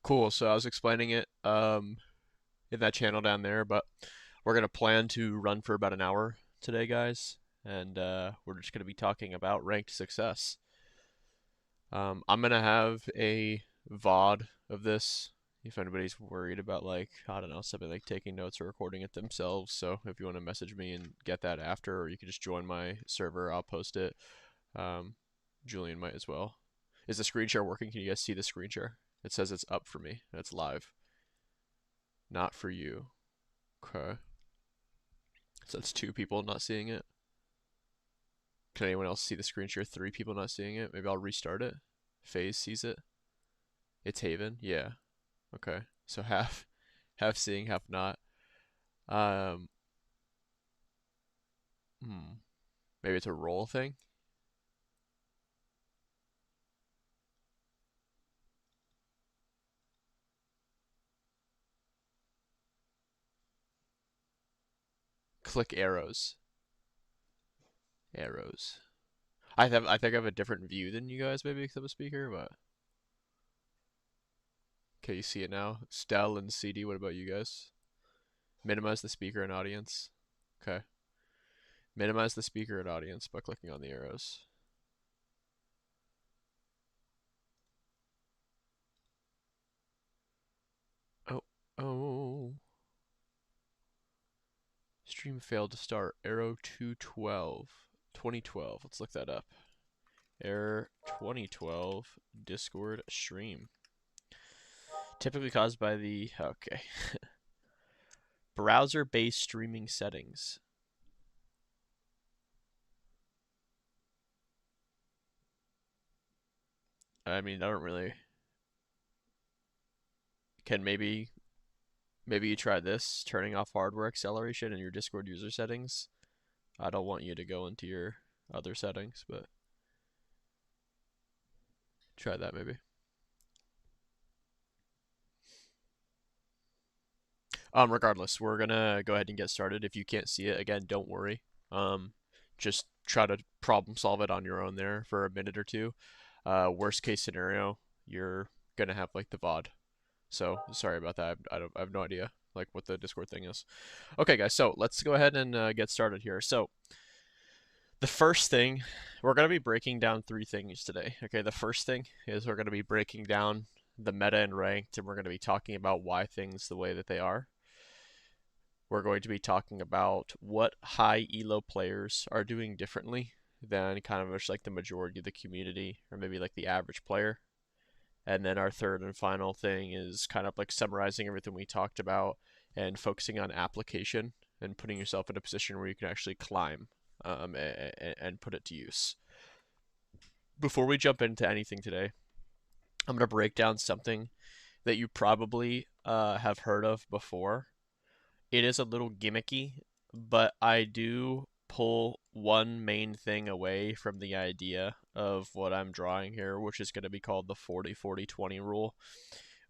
Cool. So I was explaining it in that channel down there, but we're gonna plan to run for about an hour today, guys, and we're just gonna be talking about ranked success. I'm gonna have a VOD of this if anybody's worried about like I don't know something like taking notes or recording it themselves. So if you want to message me and get that after, or you can just join my server, I'll post it. Um, Julian might as well. Is the screen share working? Can you guys see the screen share? It says it's up for me. It's live. Not for you. Okay. So that's two people not seeing it. Can anyone else see the screen share? Three people not seeing it. Maybe I'll restart it. FaZe sees it. It's Haven. Yeah. Okay. So half seeing, half not. Um. Hmm. Maybe it's a role thing. Click arrows. Arrows. I think I have a different view than you guys maybe because I'm a speaker, but okay, you see it now. Stell and CD. What about you guys? Minimize the speaker and audience. Okay. Minimize the speaker and audience by clicking on the arrows. Oh, oh. Stream failed to start. Error 212. 2012. Let's look that up. Error 2012 Discord stream. Typically caused by the okay. Browser-based streaming settings. I mean, I don't really. Can maybe you try this, turning off hardware acceleration in your Discord user settings. I don't want you to go into your other settings, but try that maybe. Regardless, we're gonna go ahead and get started. If you can't see it, again, don't worry. Um, just try to problem solve it on your own there for a minute or two. Worst case scenario, you're gonna have like the VOD. So sorry about that. I have no idea like what the Discord thing is. Okay, guys. So let's go ahead and get started here. So the first thing, we're gonna be breaking down three things today. Okay, the first thing is we're gonna be breaking down the meta and ranked, and we're gonna be talking about why things the way that they are. We're going to be talking about what high elo players are doing differently than kind of just like the majority of the community, or maybe like the average player. And then our third and final thing is kind of like summarizing everything we talked about and focusing on application and putting yourself in a position where you can actually climb and put it to use. Before we jump into anything today, I'm going to break down something that you probably have heard of before. It is a little gimmicky, but I do pull one main thing away from the idea of what I'm drawing here, which is going to be called the 40-40-20 rule,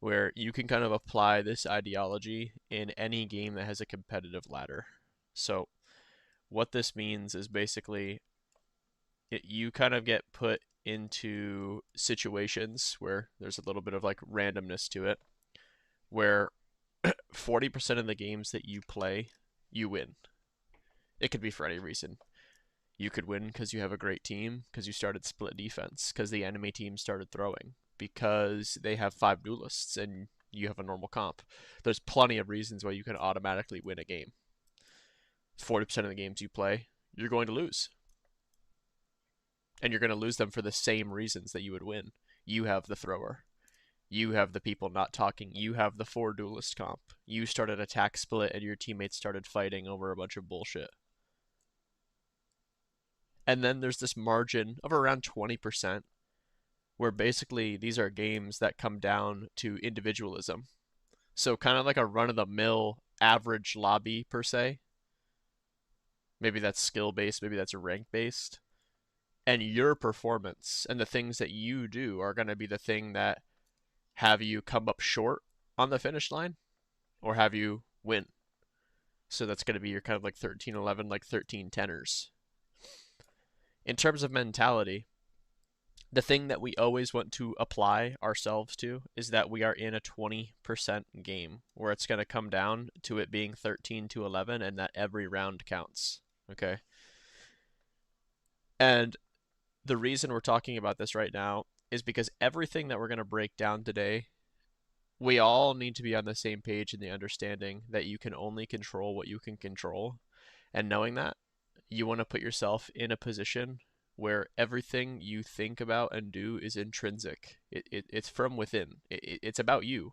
where you can kind of apply this ideology in any game that has a competitive ladder. So, what this means is basically you kind of get put into situations where there's a little bit of like randomness to it, where 40% of the games that you play, you win. It could be for any reason. You could win because you have a great team, because you started split defense, because the enemy team started throwing, because they have five duelists and you have a normal comp. There's plenty of reasons why you can automatically win a game. 40% of the games you play, you're going to lose. And you're going to lose them for the same reasons that you would win. You have the thrower. You have the people not talking. You have the four duelist comp. You started attack split and your teammates started fighting over a bunch of bullshit. And then there's this margin of around 20% where basically these are games that come down to individualism. So kind of like a run of the mill average lobby per se. Maybe that's skill based, maybe that's rank based. And your performance and the things that you do are going to be the thing that have you come up short on the finish line or have you win. So that's going to be your kind of like 13-11, like 13-10ers. In terms of mentality, The thing that we always want to apply ourselves to is that we are in a 20% game where it's going to come down to it being 13 to 11 and that every round counts. Okay. And the reason we're talking about this right now is because everything that we're going to break down today, we all need to be on the same page in the understanding that you can only control what you can control. And knowing that, you want to put yourself in a position where everything you think about and do is intrinsic. It's from within. It's about you.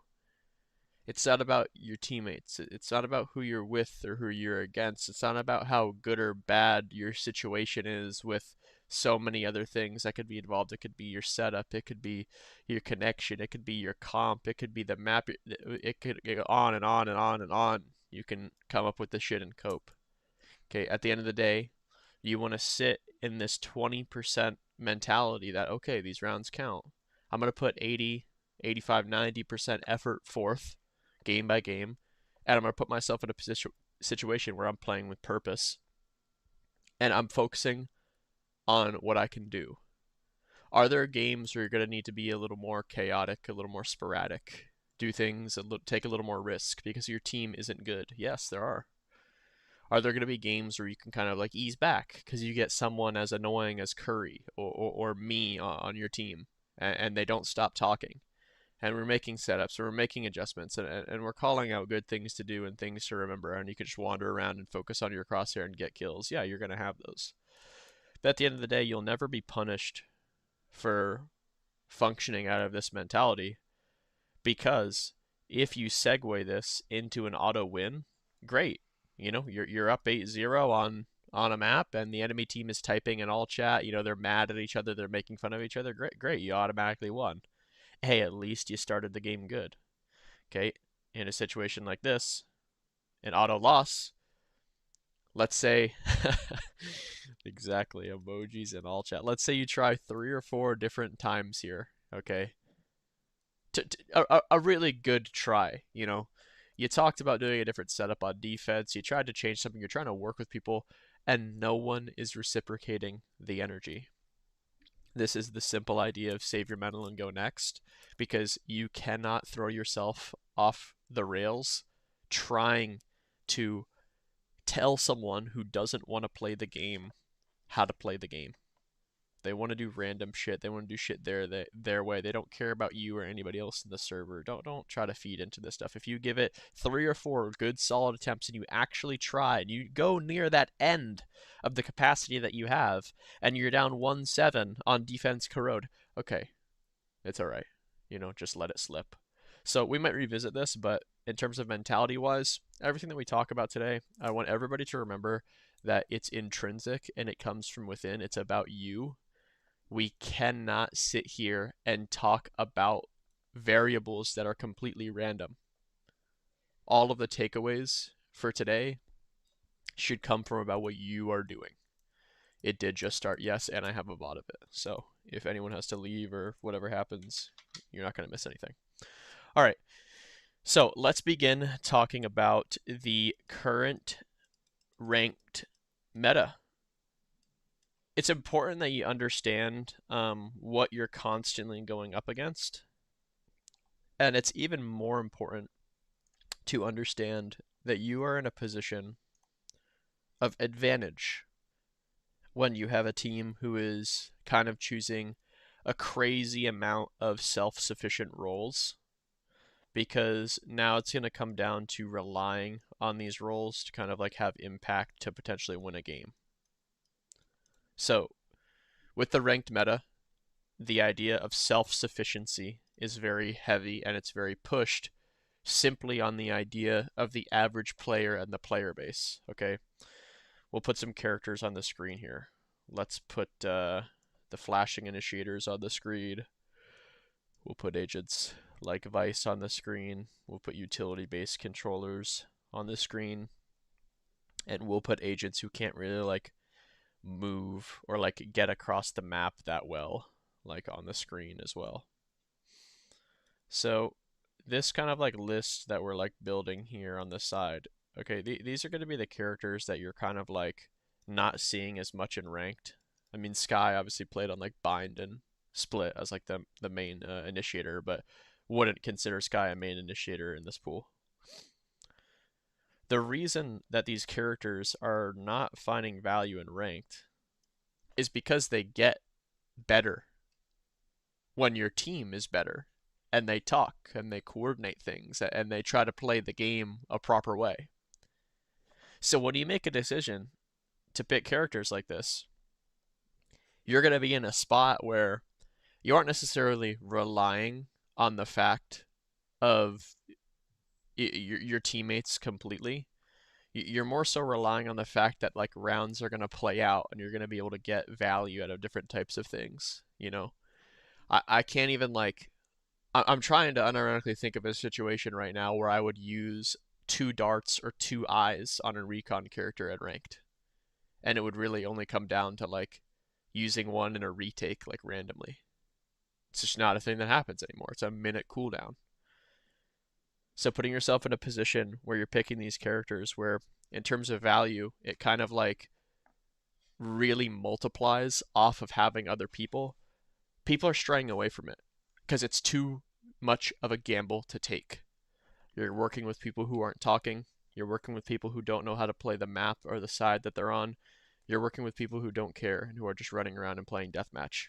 It's not about your teammates. It's not about who you're with or who you're against. It's not about how good or bad your situation is with so many other things that could be involved. It could be your setup. It could be your connection. It could be your comp. It could be the map. It could go on and on and on and on. You can come up with the shit and cope. Okay, at the end of the day, you want to sit in this 20% mentality that, okay, these rounds count. I'm going to put 80, 85, 90% effort forth game by game, and I'm going to put myself in a situation where I'm playing with purpose and I'm focusing on what I can do. Are there games where you're going to need to be a little more chaotic, a little more sporadic, do things, take a little more risk because your team isn't good? Yes, there are. Are there going to be games where you can kind of like ease back because you get someone as annoying as Curry or me on your team and they don't stop talking? And we're making setups, or we're making adjustments, and we're calling out good things to do and things to remember, and you can just wander around and focus on your crosshair and get kills. Yeah, you're going to have those. But at the end of the day, you'll never be punished for functioning out of this mentality because if you segue this into an auto win, great. You know, you're up 8-0 on a map and the enemy team is typing in all chat, you know, they're mad at each other, they're making fun of each other. Great, you automatically won. Hey, at least you started the game good. Okay, in a situation like this, an auto loss, let's say, exactly, emojis and all chat. Let's say you try 3 or 4 different times here, okay? A really good try, you know? You talked about doing a different setup on defense, you tried to change something, you're trying to work with people, and no one is reciprocating the energy. This is the simple idea of save your mental and go next, because you cannot throw yourself off the rails trying to tell someone who doesn't want to play the game how to play the game. They want to do random shit. They want to do shit their way. They don't care about you or anybody else in the server. Don't try to feed into this stuff. If you give it 3 or 4 good solid attempts and you actually try and you go near that end of the capacity that you have and you're down 1-7 on defense corrode, okay, it's all right. You know, just let it slip. So we might revisit this, but in terms of mentality wise, everything that we talk about today, I want everybody to remember that it's intrinsic and it comes from within. It's about you. We cannot sit here and talk about variables that are completely random. All of the takeaways for today should come from about what you are doing. It did just start, yes, and I have a bot of it. So if anyone has to leave or whatever happens, you're not going to miss anything. All right. So let's begin talking about the current ranked meta. It's important that you understand what you're constantly going up against. And it's even more important to understand that you are in a position of advantage when you have a team who is kind of choosing a crazy amount of self-sufficient roles, because now it's going to come down to relying on these roles to kind of like have impact to potentially win a game. So with the ranked meta, the idea of self-sufficiency is very heavy and it's very pushed simply on the idea of the average player and the player base. Okay, we'll put some characters on the screen here. Let's put the flashing initiators on the screen. We'll put agents like Vice on the screen. We'll put utility-based controllers on the screen. And we'll put agents who can't really like move or like get across the map that well, like on the screen as well. So this kind of like list that we're like building here on the side, okay, these are going to be the characters that you're kind of like not seeing as much in ranked. I mean, Sky obviously played on like Bind and Split as like the main initiator, but wouldn't consider Sky a main initiator in this pool. The reason that these characters are not finding value in ranked is because they get better when your team is better and they talk and they coordinate things and they try to play the game a proper way. So when you make a decision to pick characters like this, you're going to be in a spot where you aren't necessarily relying on the fact of your teammates completely. You're more so relying on the fact that like rounds are going to play out and you're going to be able to get value out of different types of things, you know? I can't even like I'm trying to unironically think of a situation right now where I would use two darts or two eyes on a recon character at ranked. And it would really only come down to like using one in a retake like randomly. It's just not a thing that happens anymore. It's a minute cooldown. So putting yourself in a position where you're picking these characters where in terms of value, it kind of like really multiplies off of having other people. People are straying away from it because it's too much of a gamble to take. You're working with people who aren't talking. You're working with people who don't know how to play the map or the side that they're on. You're working with people who don't care and who are just running around and playing deathmatch.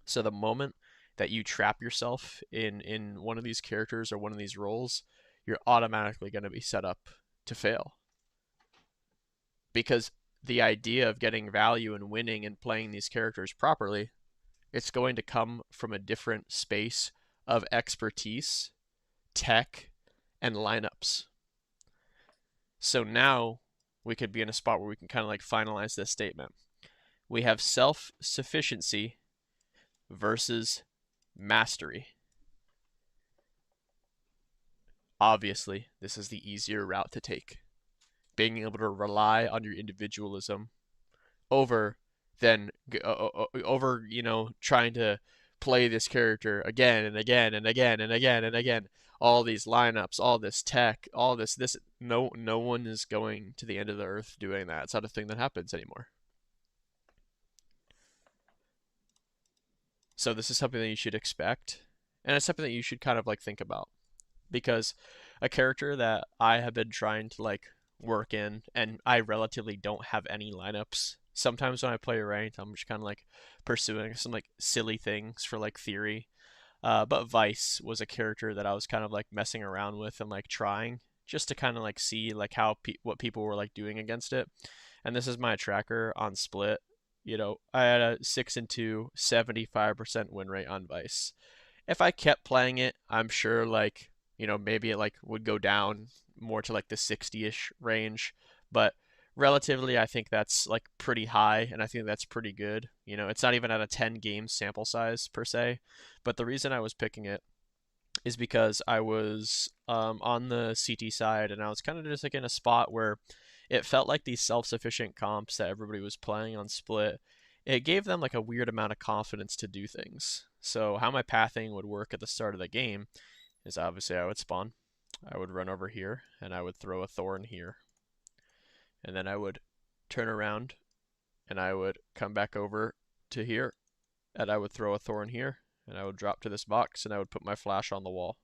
So the moment that you trap yourself in one of these characters or one of these roles, you're automatically going to be set up to fail. Because the idea of getting value and winning and playing these characters properly, it's going to come from a different space of expertise, tech, and lineups. So now we could be in a spot where we can kind of like finalize this statement. We have self-sufficiency versus mastery. Obviously, this is the easier route to take. Being able to rely on your individualism over than over, trying to play this character again and again and again and again and again. All these lineups, all this tech, all this. No one is going to the end of the earth doing that. It's not a thing that happens anymore. So this is something that you should expect, and it's something that you should kind of like think about, because a character that I have been trying to like work in, and I relatively don't have any lineups. Sometimes when I play ranked, I'm just kind of like pursuing some like silly things for like theory. But Vice was a character that I was kind of like messing around with and like trying just to kind of like see like what people were like doing against it. And this is my tracker on Split. I had a 6-2, 75% win rate on Vice. If I kept playing it, I'm sure like, maybe it like would go down more to like the 60-ish range, but relatively I think that's like pretty high and I think that's pretty good. It's not even at a 10 game sample size per se, but the reason I was picking it is because I was on the CT side and I was kind of just like in a spot where it felt like these self-sufficient comps that everybody was playing on Split, it gave them like a weird amount of confidence to do things. So how my pathing would work at the start of the game is obviously I would spawn, I would run over here, and I would throw a thorn here. And then I would turn around and I would come back over to here and I would throw a thorn here and I would drop to this box and I would put my flash on the wall.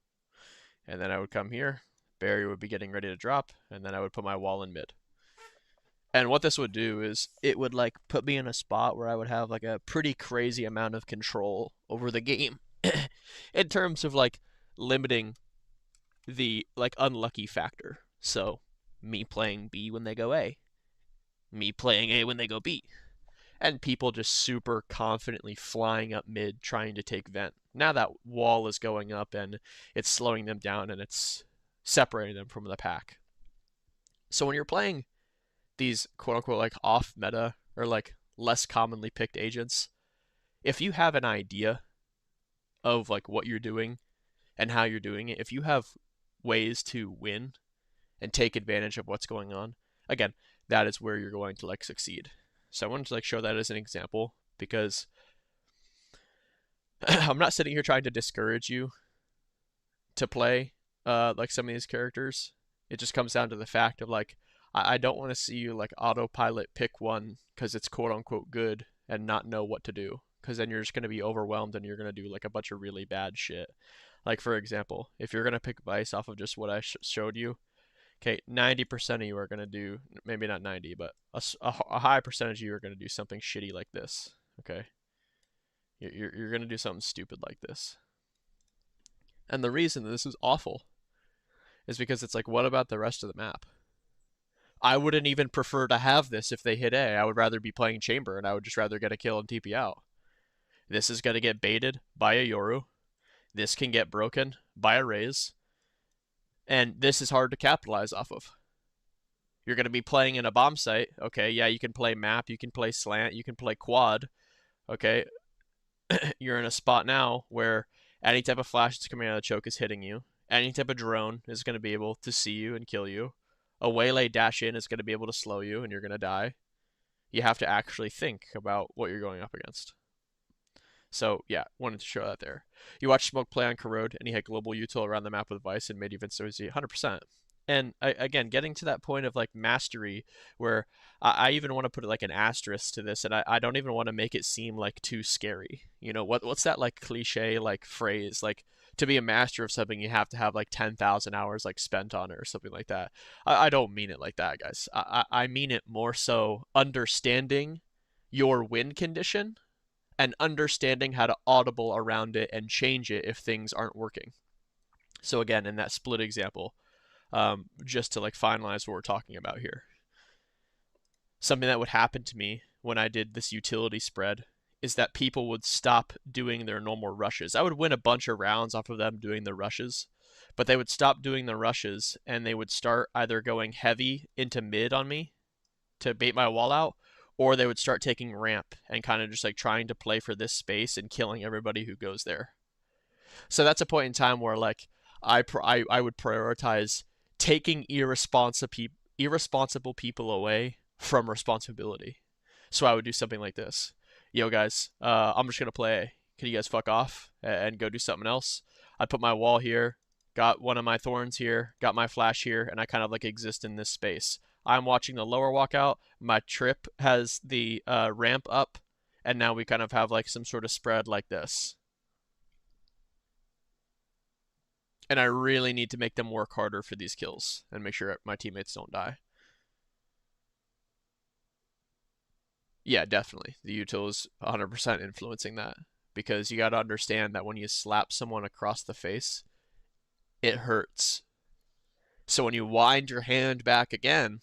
And then I would come here, barrier would be getting ready to drop, and then I would put my wall in mid. And what this would do is it would like put me in a spot where I would have like a pretty crazy amount of control over the game in terms of like limiting the like unlucky factor. So me playing B when they go A, me playing A when they go B, and people just super confidently flying up mid trying to take vent. Now that wall is going up and it's slowing them down and it's separating them from the pack. So when you're playing these quote unquote like off meta or like less commonly picked agents, if you have an idea of like what you're doing and how you're doing it, if you have ways to win and take advantage of what's going on, again, that is where you're going to like succeed. So I wanted to like show that as an example because I'm not sitting here trying to discourage you to play like some of these characters. It just comes down to the fact of like I don't want to see you like autopilot pick one because it's quote unquote good and not know what to do. because then you're just going to be overwhelmed and you're going to do like a bunch of really bad shit. Like for example, if you're going to pick Vice off of just what I showed you, okay, 90% of you are going to do, maybe not 90, but a high percentage of you are going to do something shitty like this. Okay, you're going to do something stupid like this. And the reason this is awful is because it's like, what about the rest of the map? I wouldn't even prefer to have this if they hit A. I would rather be playing Chamber, and I would just rather get a kill and TP out. This is going to get baited by a Yoru. This can get broken by a Raze. And this is hard to capitalize off of. You're going to be playing in a bomb site. Okay, yeah, you can play map, you can play slant, you can play quad. Okay, you're in a spot now where any type of flash that's coming out of the choke is hitting you. Any type of drone is going to be able to see you and kill you. A waylay dash in is going to be able to slow you and you're going to die. You have to actually think about what you're going up against. So yeah, wanted to show that there. You watch Smoke play on Corrode, and he had global util around the map with Vice and made even so easy 100%. And again, getting to that point of like mastery, where I even want to put like an asterisk to this, and I don't even want to make it seem like too scary. You know what's that like cliche like phrase like to be a master of something you have to have like 10,000 hours like spent on it or something like that. I don't mean it like that, guys. I mean it more so understanding your win condition and understanding how to audible around it and change it if things aren't working. So again, in that split example, just to like finalize what we're talking about here, something that would happen to me when I did this utility spread is that people would stop doing their normal rushes. I would win a bunch of rounds off of them doing the rushes, but they would stop doing the rushes and they would start either going heavy into mid on me to bait my wall out, or they would start taking ramp and kind of just like trying to play for this space and killing everybody who goes there. So that's a point in time where like I would prioritize taking irresponsible people away from responsibility. So I would do something like this. Yo guys, I'm just gonna play. Can you guys fuck off and go do something else? I put my wall here, got one of my thorns here, got my flash here, and I kind of like exist in this space. I'm watching the lower walkout. My trip has the ramp up, and now we kind of have like some sort of spread like this. And I really need to make them work harder for these kills and make sure my teammates don't die. Yeah, definitely. The util is 100% influencing that because you got to understand that when you slap someone across the face, it hurts. So when you wind your hand back again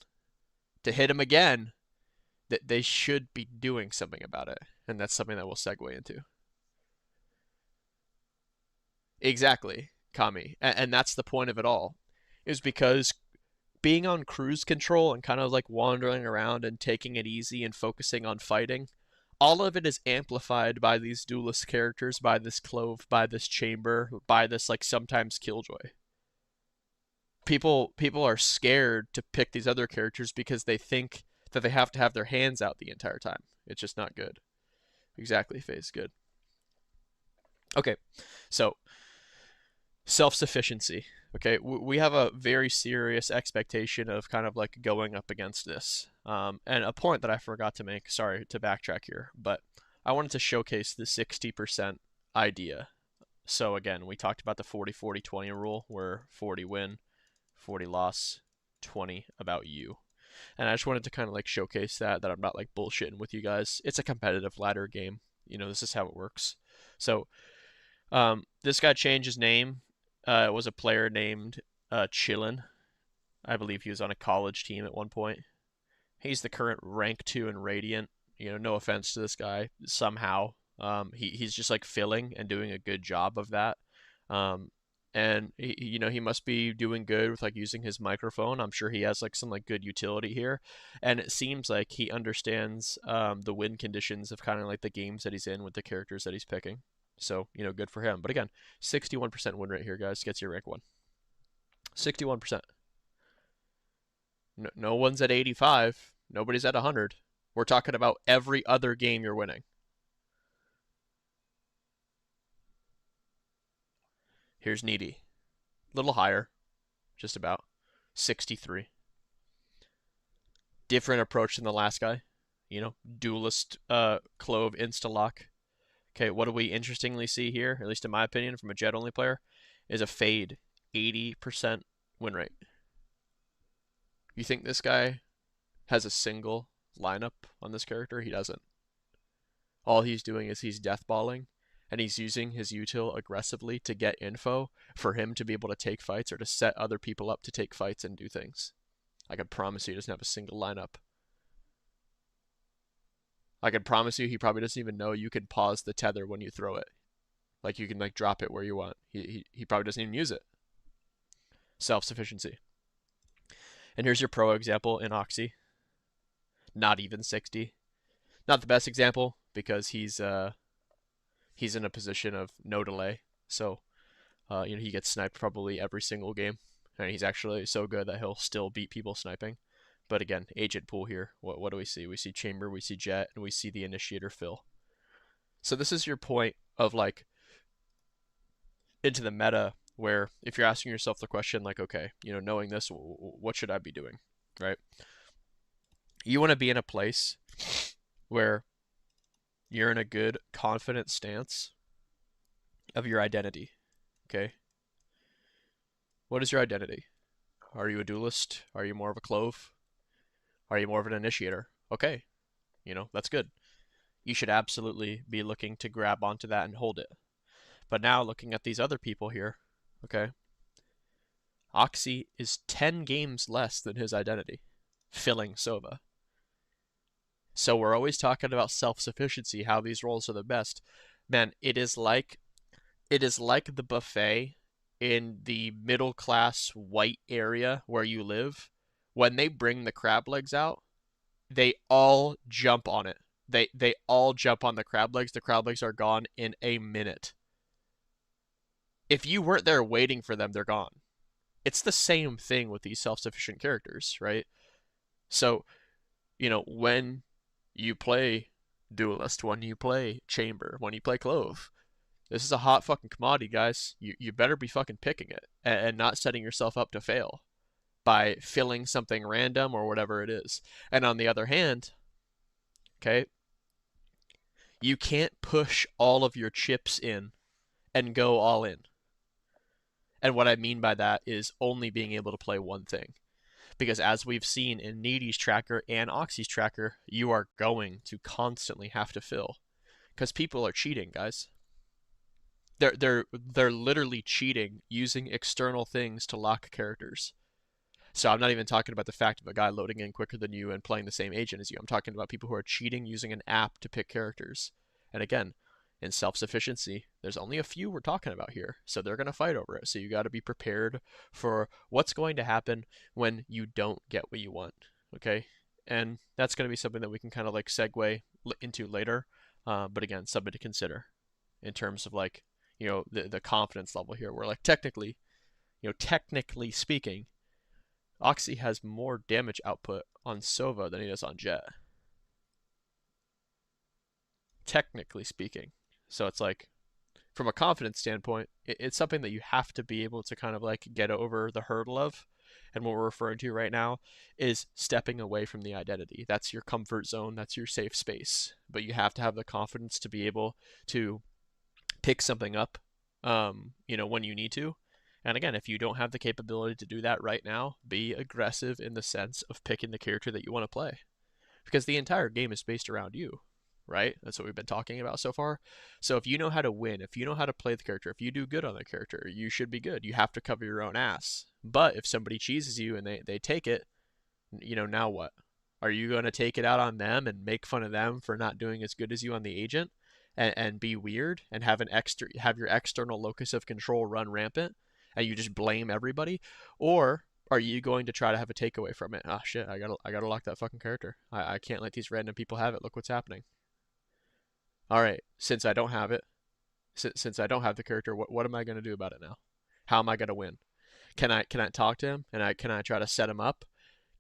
to hit him again, that they should be doing something about it. And that's something that we'll segue into. Exactly, Kami. And that's the point of it all. Is because being on cruise control and kind of like wandering around and taking it easy and focusing on fighting, all of it is amplified by these duelist characters, by this Clove, by this Chamber, by this like sometimes Killjoy. People are scared to pick these other characters because they think that they have to have their hands out the entire time. It's just not good. Exactly, FaZe, good. Okay, so self-sufficiency. Okay, we have a very serious expectation of kind of like going up against this. And a point that I forgot to make, sorry to backtrack here, but I wanted to showcase the 60% idea. So again, we talked about the 40-40-20 rule where 40 win, 40 loss, 20 about you. And I just wanted to kind of like showcase that I'm not like bullshitting with you guys. It's a competitive ladder game. You know, this is how it works. So this guy changed his name. It was a player named Chillin. I believe he was on a college team at one point. He's the current rank 2 in Radiant. You know, no offense to this guy. Somehow, he's just like filling and doing a good job of that. And you know, he must be doing good with like using his microphone. I'm sure he has like some like good utility here, and it seems like he understands the win conditions of kind of like the games that he's in with the characters that he's picking. So, you know, good for him. But again, 61% win rate here, guys. Gets you rank 1. 61%. No one's at 85. Nobody's at 100. We're talking about every other game you're winning. Here's Needy. A little higher. Just about. 63. Different approach than the last guy. You know, duelist Clove insta-lock. Okay, what do we interestingly see here, at least in my opinion, from a Jet only player, is a fade 80% win rate. You think this guy has a single lineup on this character? He doesn't. All he's doing is he's deathballing, and he's using his util aggressively to get info for him to be able to take fights or to set other people up to take fights and do things. I can promise you he doesn't have a single lineup. I can promise you he probably doesn't even know you can pause the tether when you throw it. Like you can like drop it where you want. He probably doesn't even use it. Self-sufficiency. And here's your pro example in Oxy. Not even 60. Not the best example because he's in a position of no delay. So he gets sniped probably every single game. And he's actually so good that he'll still beat people sniping. But again, agent pool here. What do we see? We see Chamber, we see Jet, and we see the Initiator Phil. So this is your point of like into the meta where if you're asking yourself the question like, okay, knowing this, what should I be doing, right? You want to be in a place where you're in a good, confident stance of your identity, okay? What is your identity? Are you a duelist? Are you more of a clove? Are you more of an initiator? Okay, that's good. You should absolutely be looking to grab onto that and hold it. But now looking at these other people here, okay, Oxy is 10 games less than his identity, filling Sova. So we're always talking about self-sufficiency, how these roles are the best. Man, it is like the buffet in the middle class white area where you live. When they bring the crab legs out, they all jump on it. They all jump on the crab legs. The crab legs are gone in a minute. If you weren't there waiting for them, they're gone. It's the same thing with these self-sufficient characters, right? So, when you play Duelist, when you play Chamber, when you play Clove, this is a hot fucking commodity, guys. You better be fucking picking it and not setting yourself up to fail by filling something random or whatever it is. And on the other hand, okay, you can't push all of your chips in and go all in. And what I mean by that is only being able to play one thing. Because as we've seen in Needy's tracker and Oxy's tracker, you are going to constantly have to fill. Because people are cheating, guys. They're literally cheating using external things to lock characters. So I'm not even talking about the fact of a guy loading in quicker than you and playing the same agent as you. I'm talking about people who are cheating using an app to pick characters. And again, in self-sufficiency, there's only a few we're talking about here. So they're going to fight over it. So you got to be prepared for what's going to happen when you don't get what you want. Okay? And that's going to be something that we can kind of like segue into later. But again, something to consider in terms of like, the confidence level here. Where like technically speaking, Oxy has more damage output on Sova than he does on Jet. Technically speaking. So it's like, from a confidence standpoint, it's something that you have to be able to kind of like get over the hurdle of. And what we're referring to right now is stepping away from the identity. That's your comfort zone. That's your safe space. But you have to have the confidence to be able to pick something up, when you need to. And again, if you don't have the capability to do that right now, be aggressive in the sense of picking the character that you want to play. Because the entire game is based around you, right? That's what we've been talking about so far. So if you know how to win, if you know how to play the character, if you do good on the character, you should be good. You have to cover your own ass. But if somebody cheeses you and they take it, now what? Are you going to take it out on them and make fun of them for not doing as good as you on the agent and be weird and have your external locus of control run rampant? And you just blame everybody? Or are you going to try to have a takeaway from it? Ah, shit, I gotta lock that fucking character. I can't let these random people have it. Look what's happening. All right, since I don't have it, since I don't have the character, what am I gonna do about it now? How am I gonna win? Can I talk to him and can I try to set him up?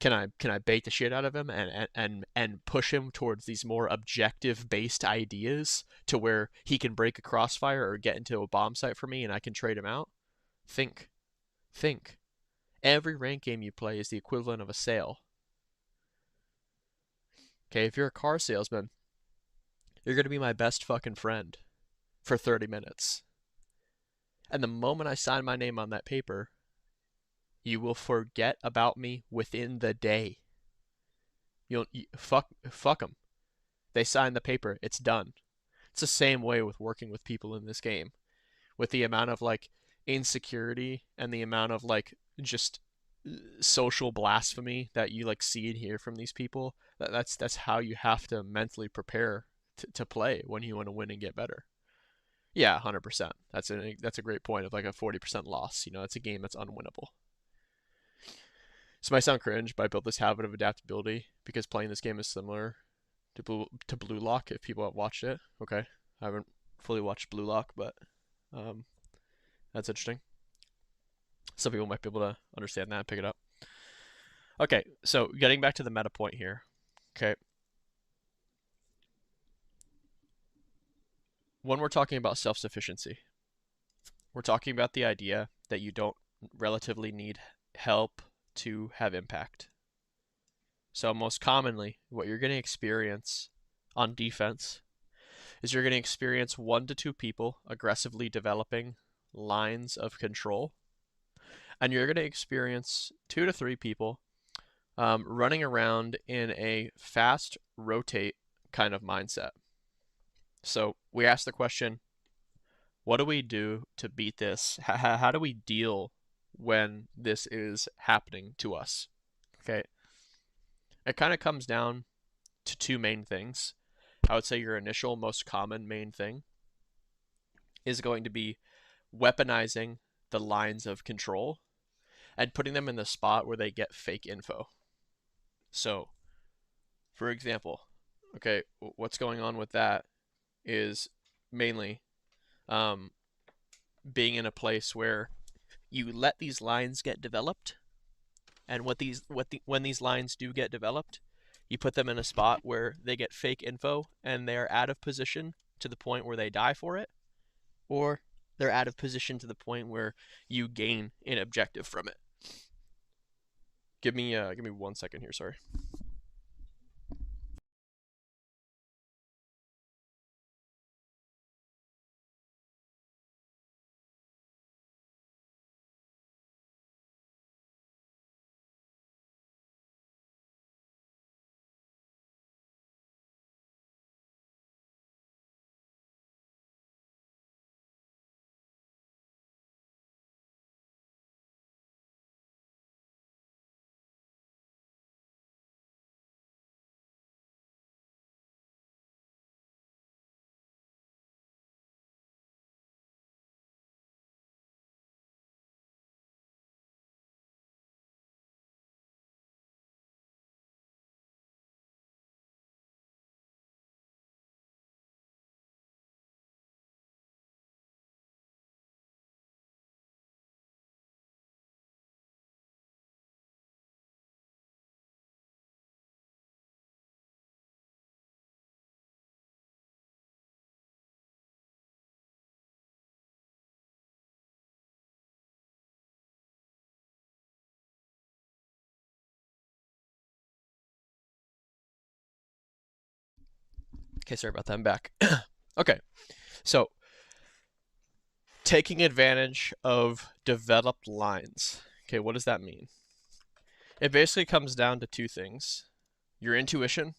Can I bait the shit out of him and push him towards these more objective based ideas to where he can break a crossfire or get into a bomb site for me and I can trade him out? Think. Every rank game you play is the equivalent of a sale. Okay, if you're a car salesman, you're going to be my best fucking friend. for 30 minutes. And the moment I sign my name on that paper, you will forget about me within the day. Fuck them. They sign the paper. It's done. It's the same way with working with people in this game. With the amount of like insecurity and the amount of like just social blasphemy that you like see and hear from these people, that's how you have to mentally prepare to play when you want to win and get better. Yeah, 100%. That's a great point of like a 40% loss. You know, it's a game that's unwinnable. This might sound cringe, but I built this habit of adaptability because playing this game is similar to Blue Lock. If people have watched it, okay, I haven't fully watched Blue Lock, but that's interesting. Some people might be able to understand that and pick it up. Okay, so getting back to the meta point here. Okay. When we're talking about self-sufficiency, we're talking about the idea that you don't relatively need help to have impact. So most commonly, what you're going to experience on defense is you're going to experience 1 to 2 people aggressively developing lines of control, and you're going to experience 2 to 3 people running around in a fast rotate kind of mindset. So we ask the question, what do we do to beat this? How do we deal when this is happening to us? Okay. It kind of comes down to 2 main things. I would say your initial most common main thing is going to be weaponizing the lines of control and putting them in the spot where they get fake info. So, for example, okay, what's going on with that is mainly being in a place where you let these lines get developed, and when these lines do get developed, you put them in a spot where they get fake info and they're out of position to the point where they die for it, or they're out of position to the point where you gain an objective from it. Give me 1 second here, sorry. Okay, sorry about that. I'm back. Okay, so taking advantage of developed lines. Okay, what does that mean? It basically comes down to 2 things. Your intuition,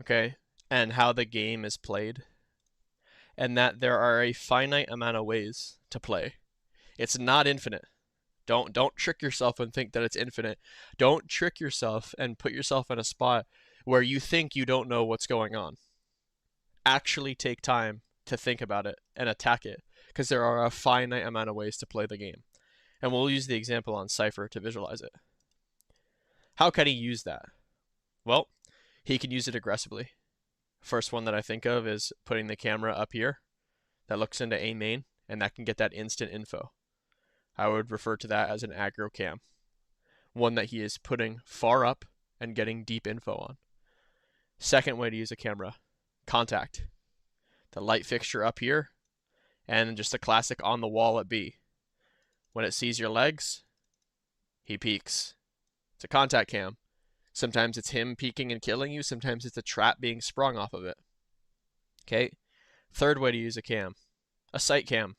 okay, and how the game is played, and that there are a finite amount of ways to play. It's not infinite. Don't trick yourself and think that it's infinite. Don't trick yourself and put yourself in a spot where you think you don't know what's going on. Actually take time to think about it and attack it, because there are a finite amount of ways to play the game. And we'll use the example on Cypher to visualize it. How can he use that? Well, he can use it aggressively. First one that I think of is putting the camera up here that looks into A main, and that can get that instant info. I would refer to that as an aggro cam. One that he is putting far up and getting deep info on. Second way to use a camera, contact. The light fixture up here, and just a classic on the wall at B. When it sees your legs, he peeks. It's a contact cam. Sometimes it's him peeking and killing you. Sometimes it's a trap being sprung off of it. Okay? Third way to use a cam, a sight cam,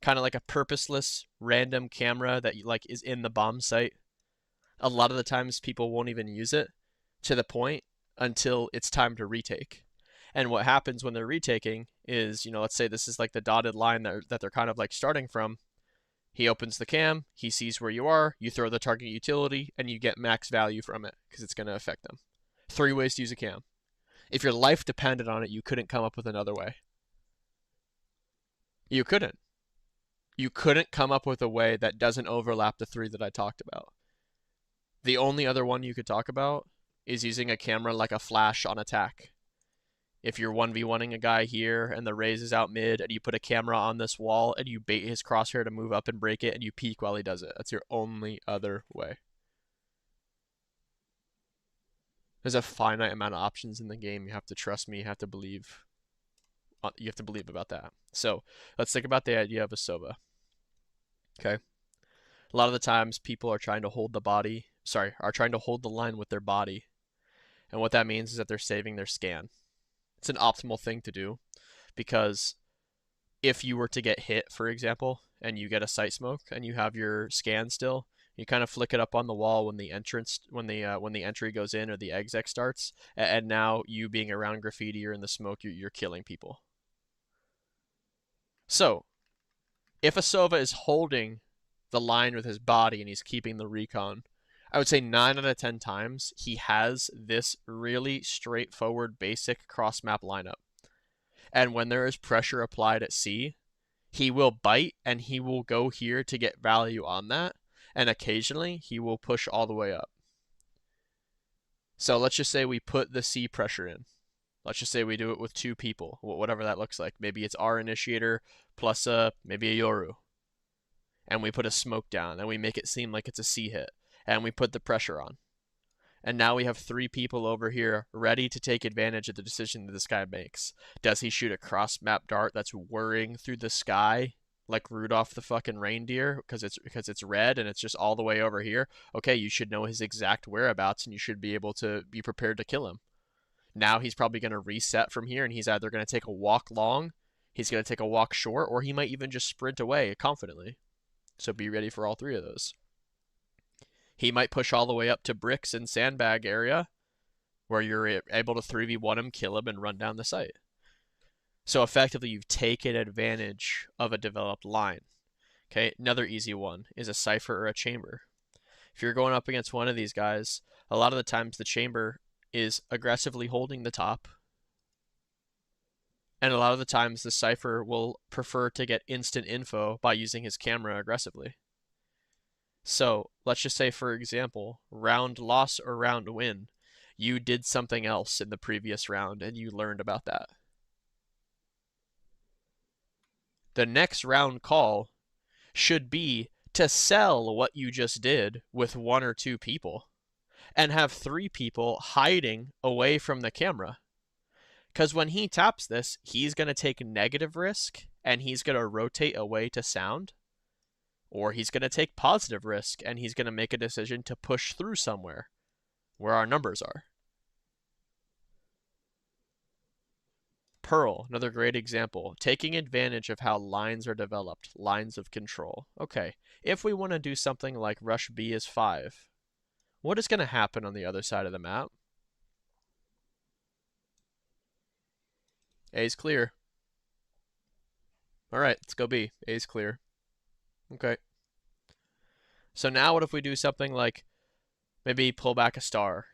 kind of like a purposeless random camera that like is in the bomb site. A lot of the times people won't even use it to the point until it's time to retake. And what happens when they're retaking is, let's say this is like the dotted line that they're kind of like starting from. He opens the cam, he sees where you are, you throw the target utility, and you get max value from it because it's going to affect them. 3 ways to use a cam. If your life depended on it, you couldn't come up with another way. You couldn't. You couldn't come up with a way that doesn't overlap the 3 that I talked about. The only other one you could talk about is using a camera like a flash on attack. If you're 1v1ing a guy here and the raise is out mid and you put a camera on this wall and you bait his crosshair to move up and break it and you peek while he does it. That's your only other way. There's a finite amount of options in the game. You have to trust me. You have to believe. You have to believe about that. So let's think about the idea of a SOVA. Okay. A lot of the times people are trying to hold the line with their body. And what that means is that they're saving their scan. It's an optimal thing to do because if you were to get hit, for example, and you get a sight smoke and you have your scan still, you kind of flick it up on the wall when the entry goes in or the exec starts, and now you being around graffiti or in the smoke, you're killing people. So, if a SOVA is holding the line with his body and he's keeping the recon, I would say 9 out of 10 times he has this really straightforward basic cross map lineup. And when there is pressure applied at C, he will bite and he will go here to get value on that. And occasionally he will push all the way up. So let's just say we put the C pressure in. Let's just say we do it with 2 people, whatever that looks like. Maybe it's our initiator plus maybe a Yoru. And we put a smoke down and we make it seem like it's a C hit. And we put the pressure on. And now we have 3 people over here ready to take advantage of the decision that this guy makes. Does he shoot a cross-map dart that's whirring through the sky like Rudolph the fucking reindeer because it's red and it's just all the way over here? Okay, you should know his exact whereabouts and you should be able to be prepared to kill him. Now he's probably going to reset from here and he's either going to take a walk long, he's going to take a walk short, or he might even just sprint away confidently. So be ready for all 3 of those. He might push all the way up to bricks and sandbag area where you're able to 3v1 him, kill him, and run down the site. So effectively, you've taken advantage of a developed line. Okay, another easy one is a cipher or a chamber. If you're going up against one of these guys, a lot of the times the chamber is aggressively holding the top. And a lot of the times the cipher will prefer to get instant info by using his camera aggressively. So let's just say, for example, round loss or round win, you did something else in the previous round and you learned about that. The next round call should be to sell what you just did with 1 or 2 people and have 3 people hiding away from the camera. Because when he taps this, he's going to take negative risk and he's going to rotate away to sound. Or he's going to take positive risk and he's going to make a decision to push through somewhere where our numbers are. Pearl, another great example. Taking advantage of how lines are developed, lines of control. Okay, if we want to do something like rush B is 5, what is going to happen on the other side of the map? A is clear. All right, let's go B. A is clear. Okay. So now what if we do something like maybe pull back a star?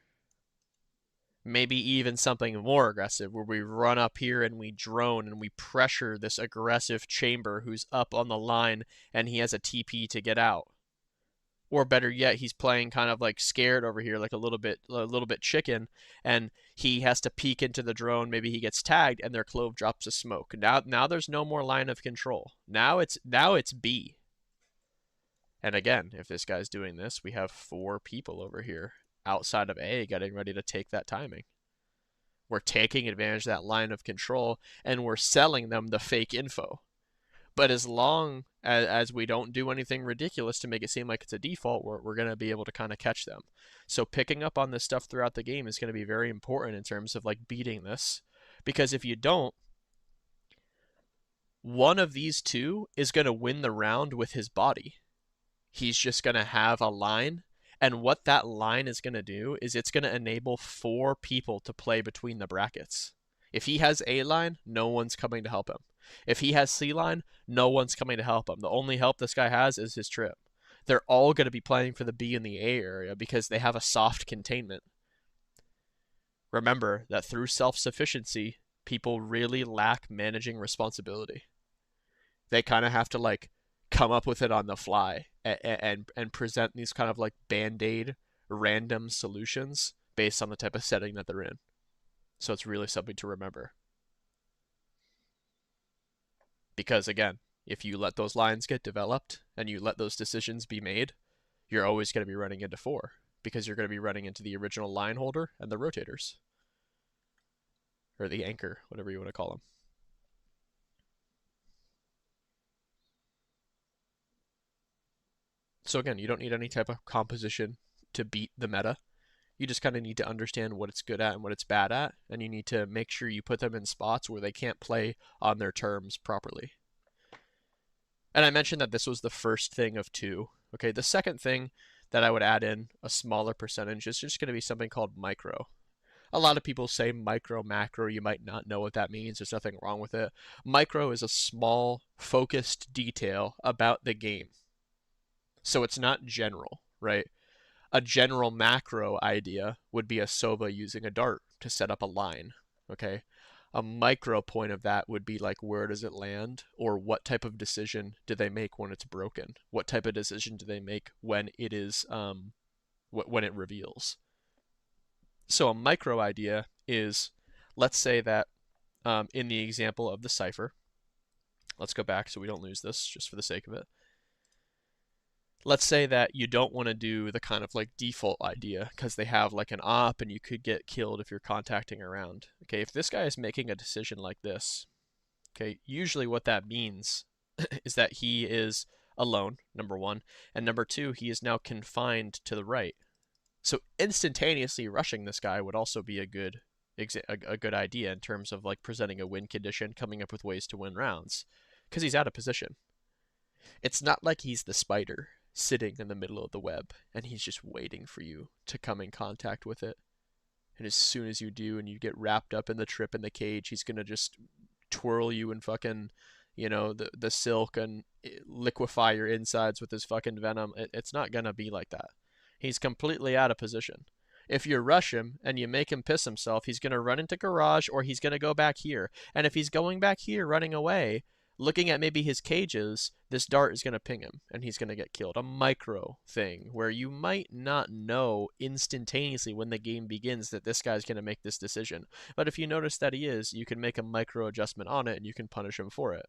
Maybe even something more aggressive where we run up here and we drone and we pressure this aggressive chamber who's up on the line and he has a TP to get out. Or better yet, he's playing kind of like scared over here, like a little bit chicken, and he has to peek into the drone. Maybe he gets tagged, and their clove drops a smoke. Now there's no more line of control. Now it's B. And again, if this guy's doing this, we have 4 people over here outside of A getting ready to take that timing. We're taking advantage of that line of control, and we're selling them the fake info. But as long as we don't do anything ridiculous to make it seem like it's a default, we're going to be able to kind of catch them. So picking up on this stuff throughout the game is going to be very important in terms of like beating this. Because if you don't, One of these two is going to win the round with his body. He's just going to have a line. And what that line is going to do is it's going to enable 4 people to play between the brackets. If he has A line, no one's coming to help him. If he has C line, no one's coming to help him. The only help this guy has is his trip. They're all going to be playing for the B and the A area because they have a soft containment. Remember that through self-sufficiency, people really lack managing responsibility. They kind of have to like come up with it on the fly and present these kind of like band-aid random solutions based on the type of setting that they're in. So it's really something to remember. Because again, if you let those lines get developed and you let those decisions be made, you're always going to be running into 4 because you're going to be running into the original line holder and the rotators. Or the anchor, whatever you want to call them. So again, you don't need any type of composition to beat the meta. You just kind of need to understand what it's good at and what it's bad at, and you need to make sure you put them in spots where they can't play on their terms properly. And I mentioned that this was the first thing of 2. Okay, the second thing that I would add in a smaller percentage is just going to be something called micro. A lot of people say micro, macro. You might not know what that means. There's nothing wrong with it. Micro is a small, focused detail about the game. So it's not general, right? A general macro idea would be a Sova using a dart to set up a line, okay? A micro point of that would be like, where does it land? Or what type of decision do they make when it's broken? What type of decision do they make when it is, when it reveals? So a micro idea is, let's say that in the example of the cipher, let's go back so we don't lose this just for the sake of it. Let's say that you don't want to do the kind of like default idea because they have like an op and you could get killed if you're contacting around. Okay, if this guy is making a decision like this, okay, usually what that means is that he is alone, number 1, and number 2, he is now confined to the right. So instantaneously rushing this guy would also be a good idea in terms of like presenting a win condition, coming up with ways to win rounds, because he's out of position. It's not like he's the spider sitting in the middle of the web and he's just waiting for you to come in contact with it. And as soon as you do and you get wrapped up in the trip in the cage, he's going to just twirl you and fucking, you know, the silk and liquefy your insides with his fucking venom. It's not going to be like that. He's completely out of position. If you rush him and you make him piss himself, he's going to run into garage or he's going to go back here. And if he's going back here running away, looking at maybe his cages, this dart is going to ping him and he's going to get killed. A micro thing where you might not know instantaneously when the game begins that this guy's going to make this decision. But if you notice that he is, you can make a micro adjustment on it and you can punish him for it.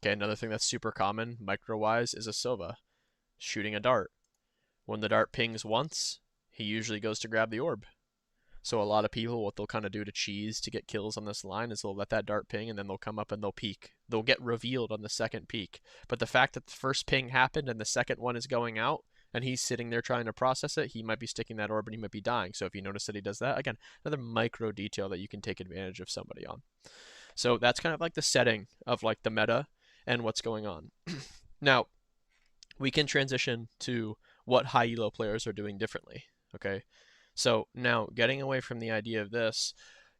Okay, another thing that's super common micro-wise is a Sova shooting a dart. When the dart pings once, he usually goes to grab the orb. So a lot of people, what they'll kind of do to cheese to get kills on this line is they'll let that dart ping and then they'll come up and they'll peek. They'll get revealed on the second peek. But the fact that the first ping happened and the second one is going out and he's sitting there trying to process it, he might be sticking that orb and he might be dying. So if you notice that he does that, again, another micro detail that you can take advantage of somebody on. So that's kind of like the setting of like the meta and what's going on. Now, we can transition to what high-elo players are doing differently, okay? So now, getting away from the idea of this,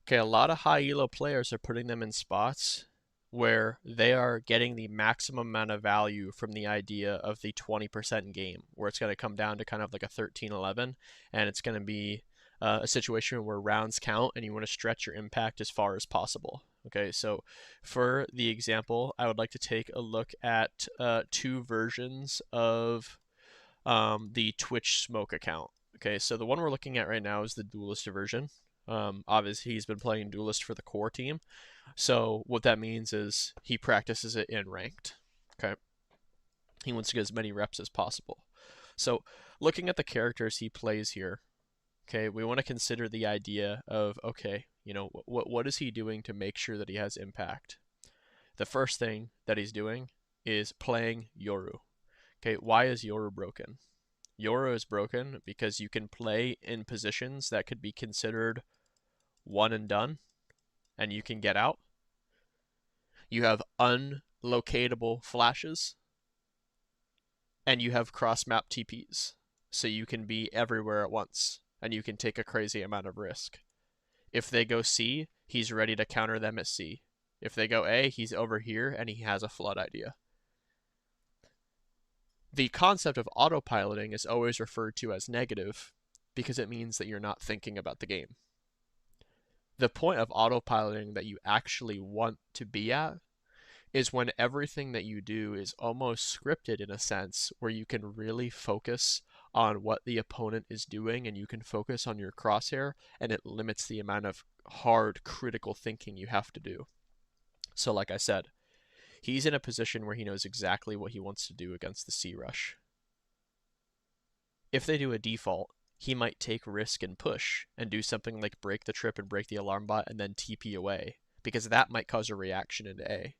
okay, a lot of high-elo players are putting them in spots where they are getting the maximum amount of value from the idea of the 20% game, where it's going to come down to kind of like a 13-11, and it's going to be a situation where rounds count and you want to stretch your impact as far as possible. Okay, so for the example, I would like to take a look at 2 versions of the Twitch Smoke account. Okay, so the one we're looking at right now is the Duelist version. Obviously, he's been playing Duelist for the core team. So what that means is he practices it in ranked. Okay, he wants to get as many reps as possible. So looking at the characters he plays here, okay, we want to consider the idea of, okay, you know, what is he doing to make sure that he has impact? The first thing that he's doing is playing Yoru. Okay, why is Yoru broken? Yoru is broken because you can play in positions that could be considered one and done, and you can get out. You have unlocatable flashes, and you have cross-map TPs. So you can be everywhere at once, and you can take a crazy amount of risk. If they go C, he's ready to counter them at C. If they go A, he's over here, and he has a flood idea. The concept of autopiloting is always referred to as negative because it means that you're not thinking about the game. The point of autopiloting that you actually want to be at is when everything that you do is almost scripted in a sense where you can really focus on what the opponent is doing and you can focus on your crosshair and it limits the amount of hard critical thinking you have to do. So like I said, he's in a position where he knows exactly what he wants to do against the C rush. If they do a default, he might take risk and push and do something like break the trip and break the alarm bot and then TP away, because that might cause a reaction into A.